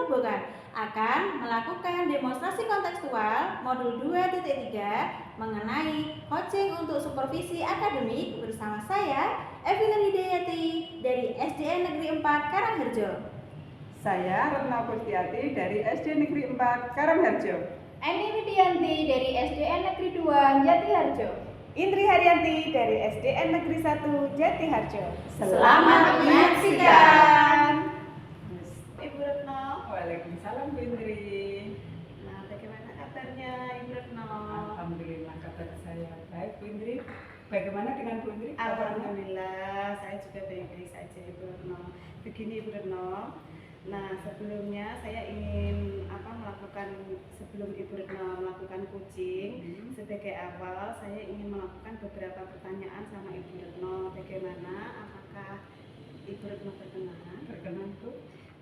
Bukan akan melakukan demonstrasi kontekstual modul 2.3 mengenai coaching untuk supervisi akademik bersama saya, Evelyn Hidayati dari SDN Negeri 4 Karangharjo. Saya Retno Kurtiati dari SD Negeri 4 Karangharjo. Eni Widianti dari SDN Negeri 2 Jatiharjo. Indri Haryanti dari SDN Negeri 1 Jatiharjo. Selamat menyaksikan. Ibu Retno. Waalaikumsalam Bu Indri. Nah, bagaimana kabarnya Ibu Retno? Alhamdulillah kabar saya baik Bu Indri. Bagaimana dengan Bu Indri? Alhamdulillah, saya juga baik-baik saja Ibu Retno. Begini Ibu Retno. Nah, sebelumnya saya ingin sebelum Ibu Retno melakukan coaching, sebagai awal saya ingin melakukan beberapa pertanyaan sama Ibu Retno. Bagaimana? Apakah Ibu Retno berkenan? Berkenan Bu.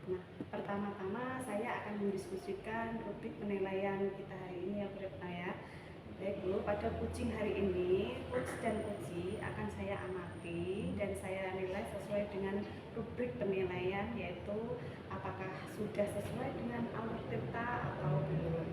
Nah, pertama-tama saya akan mendiskusikan rubrik penilaian kita hari ini ya Bu Retno ya. Baik Bu, pada coaching hari ini, coach dan coachee akan saya amati dan saya nilai sesuai dengan rubrik penilaian, yaitu apakah sudah sesuai dengan alur tirta atau belum.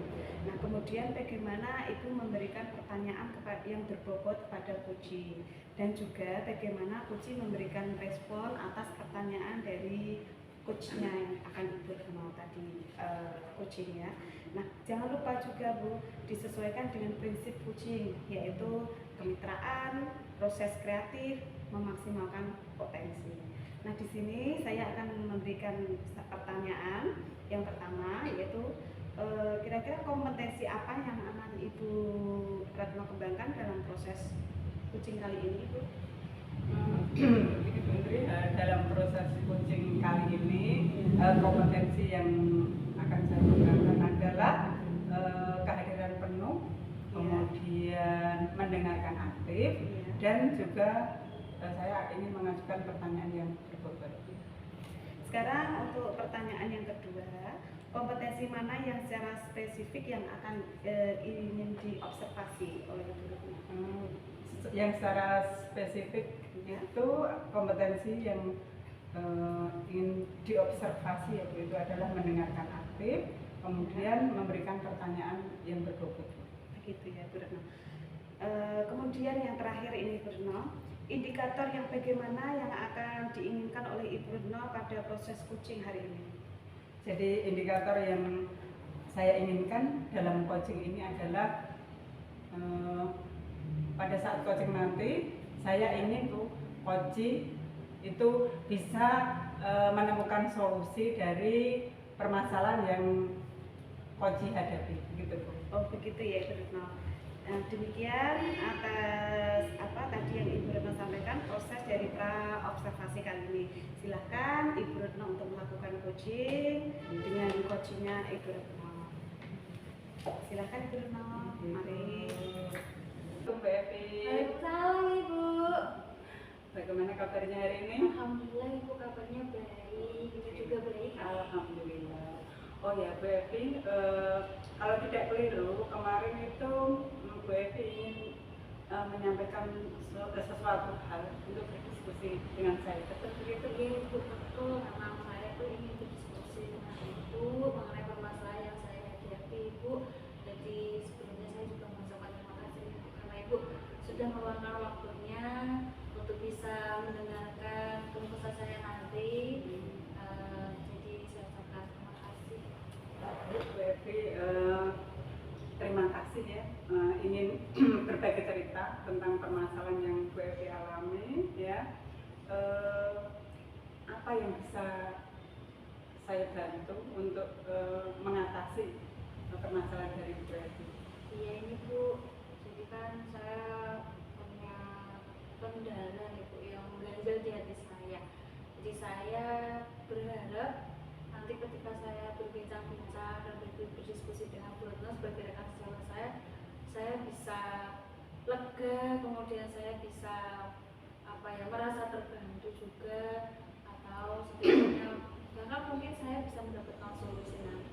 Nah, kemudian bagaimana Ibu memberikan pertanyaan yang berbobot kepada coachee, dan juga bagaimana coachee memberikan respon atas pertanyaan dari coachnya yang akan Ibu kenal tadi, coaching ya. Nah, jangan lupa juga Bu, disesuaikan dengan prinsip coaching, yaitu kemitraan, proses kreatif, memaksimalkan potensi. Nah, di sini saya akan memberikan pertanyaan. Yang pertama yaitu kira-kira kompetensi apa yang akan Ibu Retno kembangkan dalam proses coaching kali ini, Bu? Begini Bu Indri, dalam proses coaching kali ini kompetensi yang akan saya kembangkan adalah kehadiran penuh, kemudian mendengarkan aktif, dan juga saya ingin mengajukan pertanyaan yang berbobot. Sekarang untuk pertanyaan yang kedua, kompetensi mana yang secara spesifik yang akan ingin diobservasi oleh Ibu Retno? Yang secara spesifik itu kompetensi yang ingin diobservasi yaitu adalah mendengarkan aktif, kemudian memberikan pertanyaan yang berbobot. Begitu ya Bu Retno. Kemudian yang terakhir ini Bu Retno, indikator yang bagaimana yang akan diinginkan oleh Ibu Retno pada proses coaching hari ini? Jadi indikator yang saya inginkan dalam coaching ini adalah pada saat coaching nanti saya ingin tuh coaching itu bisa menemukan solusi dari permasalahan yang coaching hadapi, begitu Bu. Oh begitu ya Ibu Retno. Nah, demikian atas apa tadi yang Ibu Retno sampaikan proses dari pra observasi kali ini. Silahkan Ibu Retno untuk melakukan coaching dengan coachingnya Ibu Retno. Silahkan Ibu Retno. Mari. Bu Evi. Waalaikumsalam Ibu. Bagaimana kabarnya hari ini? Alhamdulillah Ibu, kabarnya baik. Ibu juga baik. Alhamdulillah. Oh ya Bu Evi, kalau tidak keliru kemarin itu Bu Evi ingin menyampaikan sesuatu hal untuk berdiskusi dengan saya. Betul begitu? Ibu, betul. Memang saya tuh ingin berdiskusi dengan Ibu mengenai permasalahan yang saya hadapi Ibu. Jadi sebelumnya saya juga mengucapkan terima kasih karena Ibu sudah meluangkan waktunya untuk bisa mendengarkan keluh kesah saya nanti. Jadi saya ucapkan terima kasih. Bu Evi, terima kasih ya, ingin berbagi cerita tentang permasalahan yang Bu Evi alami ya. Apa yang bisa saya bantu untuk mengatasi permasalahan dari Bu Evi? Iya ini Bu, jadi kan saya punya kendala nih Bu yang mengganjal di hati saya. Jadi saya berharap nanti ketika saya berbincang-bincang dan berdiskusi dengan Bu Retno sebagai rekan sejawat saya bisa lega, kemudian saya bisa merasa terbantu juga, atau setidaknya bahkan mungkin saya bisa mendapatkan solusi nanti.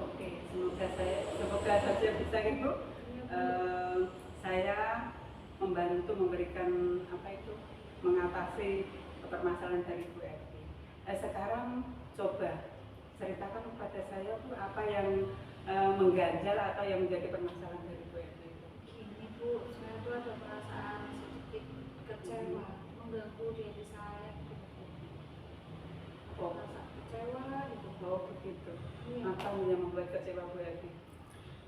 Oke, semoga saja bisa Ibu. Saya membantu memberikan mengatasi permasalahan dari Bu Evi. Sekarang coba ceritakan kepada saya Bu, apa yang mengganjal atau yang menjadi permasalahan dari Bu Evi itu. Gini Bu, saya tuh ada perasaan sedikit kecewa, mengganggu diri saya gitu Bu. Oh, Rasa kecewa gitu Bu. oh begitu. Iya. Apa yang membuat kecewa Bu Evi?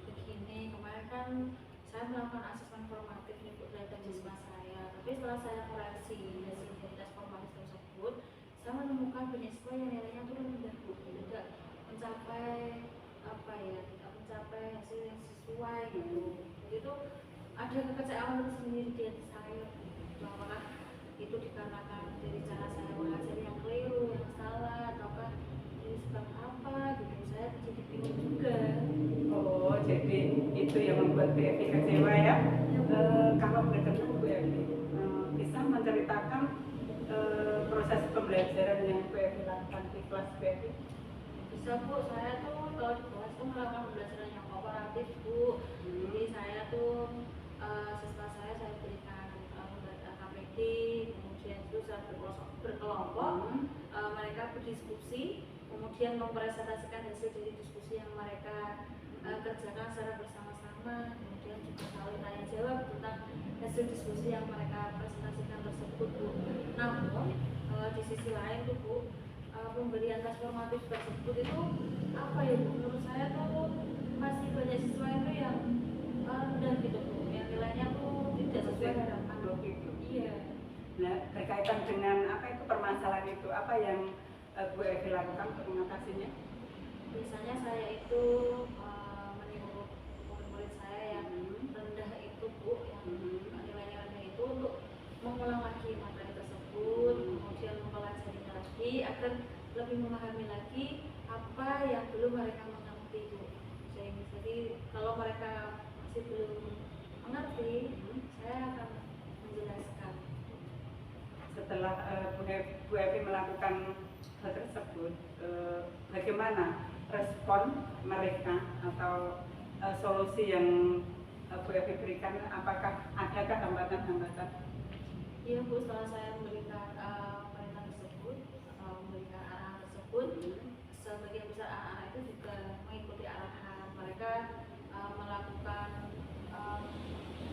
Begini, kemarin kan saya melakukan asesmen formatif nih Bu terhadap siswa saya. Tapi setelah saya koreksi hasil tes formatif tersebut, saya menemukan banyak siswa yang nilainya tuh rendah Bu, tidak mencapai apa ya, tidak mencapai hasil yang sesuai gitu. Jadi itu ada kekecewaan tersendiri di hati saya. Bu. Apakah itu dikarenakan dari cara saya mengajar yang keliru, yang salah, ataukah ini sebab apa gitu? Saya jadi bingung juga. Oh, jadi itu yang membuat Bu Evi kecewa ya? Kalau berkenan Bu Evi, bisa menceritakan proses pembelajaran yang Bu Evi lakukan di kelas Bu Evi? Bisa Bu, saya tuh kalau di kelas tuh melakukan pembelajaran yang kooperatif Bu. Jadi saya tuh siswa saya berikan pembelajaran KPD, kemudian itu saya berkelompok, mereka berdiskusi, kemudian mempresentasikan hasil dari diskusi yang mereka kerjakan secara bersama-sama, kemudian juga saling tanya jawab tentang hasil diskusi yang mereka presentasikan tersebut Bu. Namun di sisi lain tuh Bu, pemberian tes formatif tersebut itu apa ya Bu, menurut saya tuh masih banyak siswa itu yang rendah gitu Bu, yang nilainya tuh tidak sesuai harapan. Oh, gitu. Iya. Nah, berkaitan dengan apa itu permasalahan itu, apa yang Bu Evi lakukan untuk mengatasinya? Biasanya saya itu menyuruh murid-murid saya yang rendah itu Bu, yang nilainya rendah itu untuk mengulang lagi materi tersebut, kemudian mempelajari lagi agar lebih memahami lagi apa yang belum mereka mengerti Bu. Jadi kalau mereka masih belum mengerti, saya akan menjelaskan. Setelah Bu Evi melakukan hal tersebut, bagaimana respon mereka atau solusi yang Bu Evi berikan? Apakah adakah hambatan-hambatan? Iya Bu, setelah saya memberikan perintah tersebut atau memberikan arahan tersebut, sebagian besar anak-anak itu juga mengikuti arahan. Mereka melakukan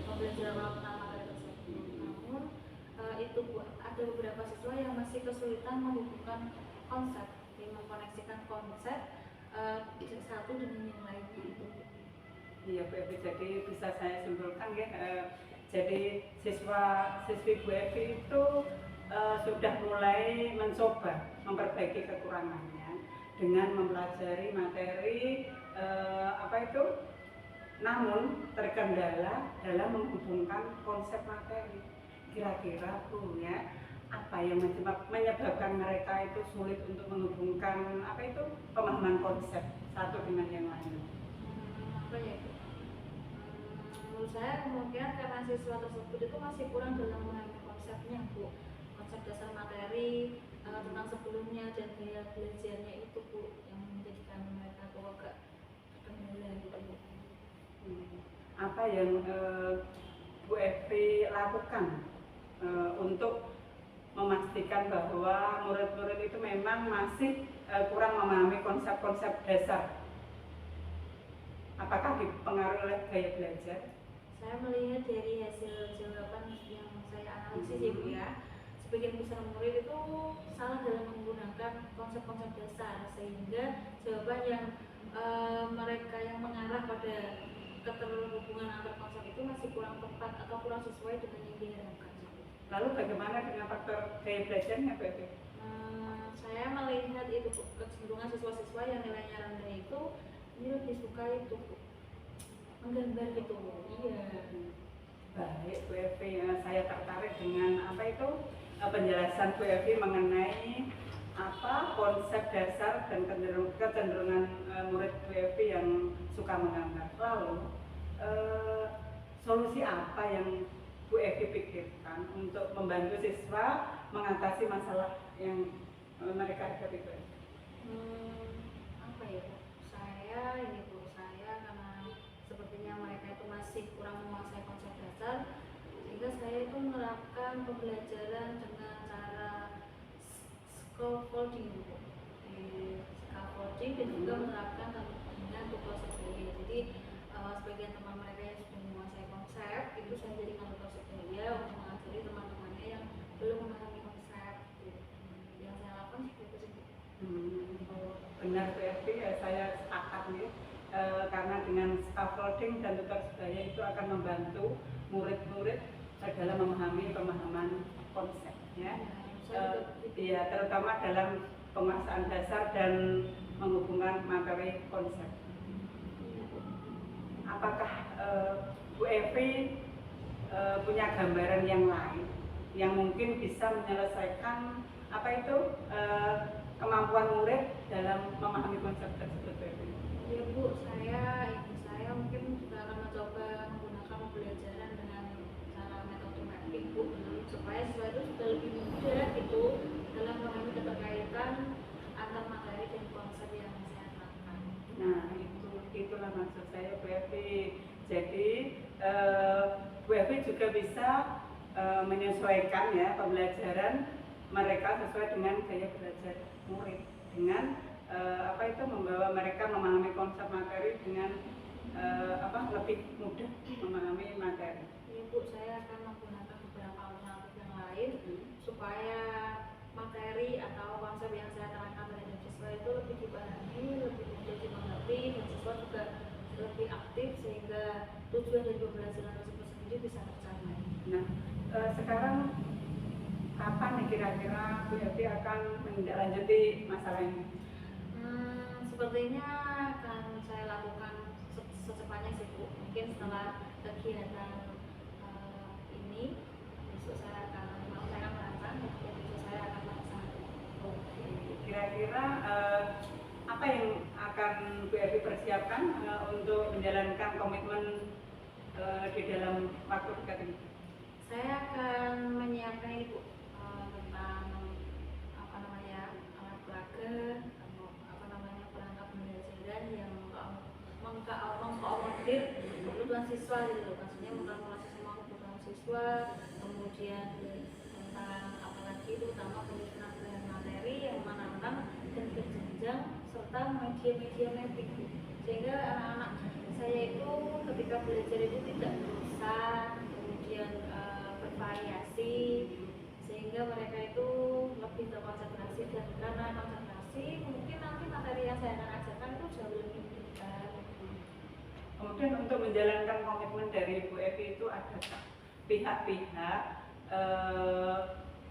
pembelajaran ulang materi tersebut. Namun itu Bu, ada beberapa siswa yang masih kesulitan menghubungkan konsep, mengkoneksikan konsep satu dengan yang lainnya itu. Iya Bu Evi, jadi bisa saya simpulkan ya, jadi siswi Bu Evi itu sudah mulai mencoba memperbaiki kekurangannya dengan mempelajari materi apa itu, namun terkendala dalam menghubungkan konsep materi. Kira-kira Bu ya, apa yang menyebabkan mereka itu sulit untuk menghubungkan apa itu pemahaman konsep satu dengan yang lain? Apa ya Bu? Menurut saya kemungkinan karena siswa tersebut itu masih kurang dalam memahami konsepnya Bu, konsep dasar materi tentang sebelumnya dan gaya belajarnya itu Bu, yang menjadikan mereka tuh agak terkendala gitu Bu. Apa yang Bu Evi lakukan untuk memastikan bahwa murid-murid itu memang masih kurang memahami konsep-konsep dasar? Apakah dipengaruhi oleh gaya belajar? Saya melihat dari hasil jawaban yang saya analisis ya Bu ya, sebagian besar murid itu salah dalam menggunakan konsep-konsep dasar, sehingga jawaban yang mereka yang mengarah pada keterhubungan antar konsep itu masih kurang tepat atau kurang sesuai dengan yang diharapkan. Lalu bagaimana dengan faktor gaya belajarnya Bu Evi? Saya melihat itu Bu, kecenderungan siswa-siswa yang nilainya rendah itu ini lebih suka itu Bu, menggambar gitu Bu. Iya. Baik Bu Evi, saya tertarik dengan apa itu penjelasan Bu Evi mengenai apa konsep dasar dan kecenderungan murid Bu Evi yang suka menggambar. Lalu solusi apa yang Bu Evi pikirkan untuk membantu siswa mengatasi masalah yang mereka hadapi Bu Evi? Apa ya Bu? Saya ini Bu, saya karena sepertinya mereka itu masih kurang menguasai konsep dasar, sehingga saya itu menerapkan pembelajaran dengan cara scaffolding Bu. Di coaching dan juga menerapkan dengan proses saya. Jadi sebagian teman mereka yang sudah menguasai konsep itu saya jadikan proses saya untuk mengajari teman-temannya yang belum memahami konsep. Gitu. Yang saya lakukan seperti itu. Benar Bu Evi, saya sepakat nih. Karena dengan scaffolding dan tutor sebaya itu akan membantu murid-murid dalam memahami pemahaman konsep ya. Ya, terutama dalam penguasaan dasar dan menghubungkan materi konsep. Apakah Bu Evi punya gambaran yang lain yang mungkin bisa menyelesaikan apa itu kemampuan murid dalam memahami konsep tersebut Bu Evi? Ya Bu, saya mungkin juga akan mencoba menggunakan pembelajaran dengan cara metode mapping Bu, supaya siswa itu sudah lebih mudah gitu dalam memahami keterkaitan antar materi dan konsep yang saya terapkan. Nah, itulah maksud saya Bu Evi. Jadi Bu Evi juga bisa menyesuaikan ya pembelajaran mereka sesuai dengan gaya belajar murid, dengan membawa mereka memahami konsep materi dengan lebih mudah memahami materi. Iya Bu, saya akan menggunakan beberapa alternatif yang lain supaya materi atau konsep yang saya terangkan terhadap siswa itu lebih dipahami, lebih mudah dimengerti, dan siswa juga lebih aktif sehingga tujuan dari pembelajaran tersebut sendiri bisa tercapai. Nah, sekarang kapan nih kira-kira Bu Evi akan menindaklanjuti masalah ini? Sepertinya akan saya lakukan secepatnya sih Bu. Mungkin setelah kegiatan ini besok saya akan merancang dan besok saya akan melaksanakan. Kira-kira apa yang akan Bu Evi persiapkan untuk menjalankan komitmen di dalam waktu dekat ini? Saya akan menyiapkan ini Bu tentang alat peraga, perangkat pembelajaran yang mengakomodir kebutuhan siswa gitu, maksudnya mengkalkulasi semua kebutuhan siswa, kemudian tentang apalagi terutama penyusunan bahan materi yang menantang dan berjenjang serta media-media mapping, sehingga anak-anak saya itu ketika belajar itu tidak bosan, kemudian bervariasi, sehingga mereka itu lebih terkonsentrasi, dan karena konsentrasi mungkin nanti materi yang saya akan ajarkan itu jauh lebih dekat. Kemudian untuk menjalankan komitmen dari Bu Evi itu ada pihak-pihak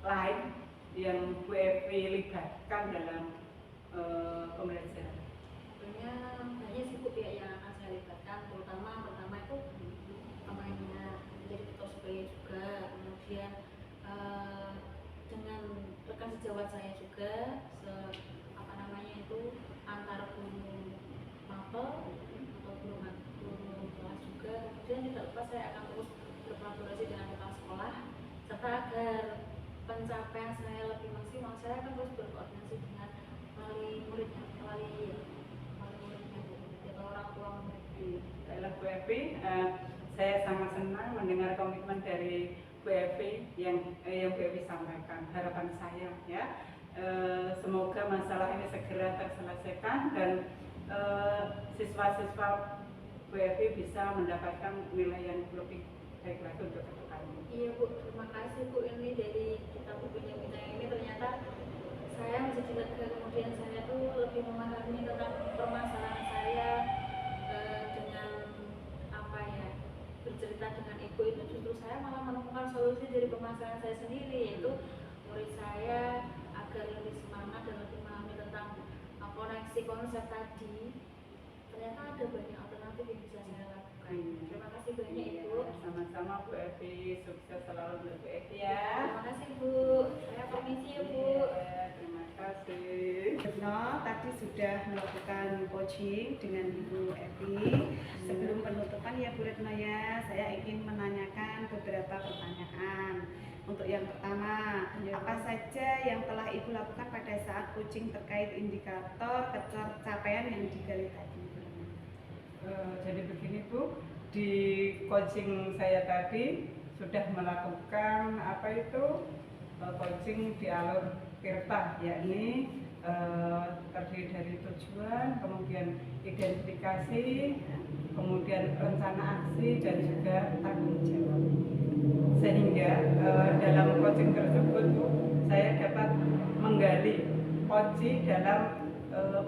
lain yang Bu Evi libatkan dalam pembelajaran? Sebenarnya banyak sih Bu pihak yang akan saya libatkan, terutama pertama itu temannya menjadi ketua sebaya juga, kemudian dengan rekan sejawat saya juga, antar guru mapel atau guru kelas juga. Kemudian tidak lupa saya akan terus berkolaborasi dengan kepala sekolah, serta agar pencapaian saya lebih maksimal, saya akan terus berkoordinasi dengan wali muridnya atau orang tua murid. Baiklah Bu Evi, saya sangat senang mendengar komitmen dari Bu Evi yang Bu Evi sampaikan. Harapan saya ya, semoga masalah ini segera terselesaikan dan siswa-siswa Bu Evi bisa mendapatkan nilai yang lebih baik lagi untuk kedepannya. Iya Bu, terima kasih Bu. Ini dari kita berbincang-bincang ini ternyata saya menjadi lega, kemudian saya tuh lebih memahami tentang permasalahan saya dengan bercerita dengan ibu itu, justru saya malah menemukan solusi dari permasalahan saya sendiri, yaitu murid saya agar lebih semangat dan lebih memahami tentang koneksi konsep tadi. Ternyata ada banyak alternatif yang bisa saya lakukan. Terima kasih banyak Ibu. Sama-sama Bu Evi, sukses selalu untuk Bu Evi ya. Terima kasih Bu. Saya permisi ya Bu. Terima kasih. Tadi sudah melakukan coaching dengan Ibu Evi. Sebelum penutupan ya Bu Retno ya, saya ingin menanyakan beberapa pertanyaan. Untuk yang pertama, apa saja yang telah Ibu lakukan pada saat coaching terkait indikator pencapaian yang digali tadi? Jadi begini Bu, di coaching saya tadi sudah melakukan coaching di alur Tirta, yakni terdiri dari tujuan, kemudian identifikasi, kemudian rencana aksi dan juga tanggung jawab. Sehingga dalam coaching tersebut saya dapat menggali kunci dalam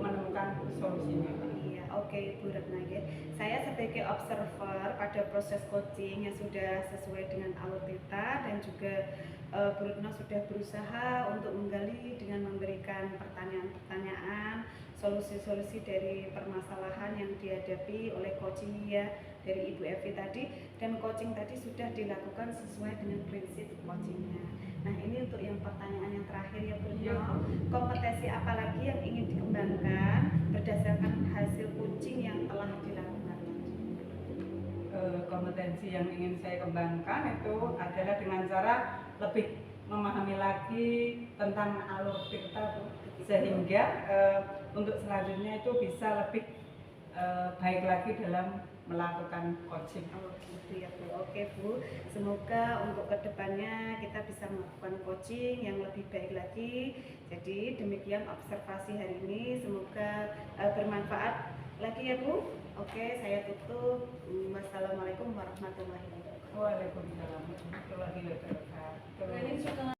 menemukan solusinya. Iya, oke Ibu Retna ya. Saya sebagai observer pada proses coaching yang sudah sesuai dengan alur kita dan juga Bu Retna sudah berusaha untuk menggali dengan memberikan pertanyaan-pertanyaan, solusi-solusi dari permasalahan yang dihadapi oleh coaching ya dari Ibu Evi tadi, dan coaching tadi sudah dilakukan sesuai dengan prinsip coachingnya. Nah ini untuk yang pertanyaan yang terakhir ya Bu Retna, kompetensi apa lagi yang ingin dikembangkan berdasarkan hasil coaching yang telah dilakukan? Kompetensi yang ingin saya kembangkan itu adalah dengan cara lebih memahami lagi tentang alur kita Bu, sehingga untuk selanjutnya itu bisa lebih baik lagi dalam melakukan coaching. Oh gitu ya Bu. Oke Bu, semoga untuk kedepannya kita bisa melakukan coaching yang lebih baik lagi. Jadi demikian observasi hari ini, semoga bermanfaat lagi ya Bu. Oke, saya tutup. Wassalamualaikum warahmatullahi wabarakatuh. Waalaikumsalam warahmatullahi wabarakatuh. Ini juga